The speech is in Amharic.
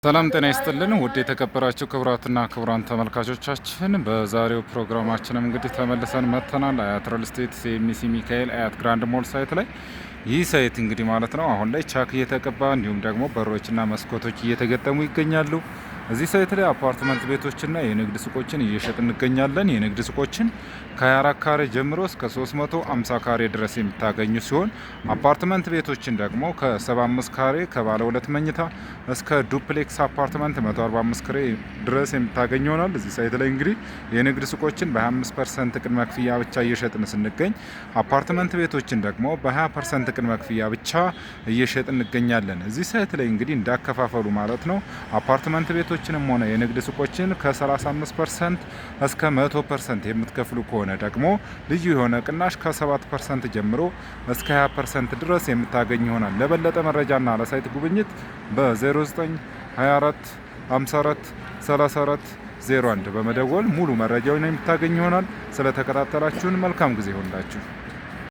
ሰላም ጤና ይስጥልን ውድ የተከበራችሁ ክቡራትና ክቡራን ተመልካቾቻችን፣ በዛሬው ፕሮግራማችንም እንግዲህ ተመልሰን መጥተናል። አያት ሪል ስቴት ሲኤምሲ ሚካኤል አያት ግራንድ ሞል ሳይት ላይ ይህ ሳይት እንግዲህ ማለት ነው አሁን ላይ ቻክ እየተቀባ እንዲሁም ደግሞ በሮችና መስኮቶች እየተገጠሙ ይገኛሉ። እዚህ ሳይት ላይ አፓርትመንት ቤቶችና የንግድ ሱቆችን እየሸጥ እንገኛለን። የንግድ ሱቆችን ከ24 ካሬ ጀምሮ እስከ 350 ካሬ ድረስ የምታገኙ ሲሆን አፓርትመንት ቤቶችን ደግሞ ከ75 ካሬ ከባለ 2 መኝታ እስከ ዱፕሌክስ አፓርትመንት 145 ካሬ ድረስ የምታገኙ ይሆናል። እዚህ ሳይት ላይ እንግዲህ የንግድ ሱቆችን በ25% ቅድመ ክፍያ ብቻ እየሸጥን ስንገኝ አፓርትመንት ቤቶችን ደግሞ በ20% ቅድመ ክፍያ ብቻ እየሸጥን እንገኛለን። እዚህ ሳይት ላይ እንግዲህ እንዳከፋፈሉ ማለት ነው አፓርትመንት ቤቶችንም ሆነ የንግድ ሱቆችን ከ35% እስከ 100% የምትከፍሉ ከሆነ ደግሞ ልዩ የሆነ ቅናሽ ከ7% ጀምሮ እስከ 20% ድረስ የምታገኝ ይሆናል። ለበለጠ መረጃና ለሳይት ጉብኝት በ0924 54 34 01 በመደወል ሙሉ መረጃውን የምታገኝ ይሆናል። ስለተከታተላችሁን መልካም ጊዜ ይሁንላችሁ።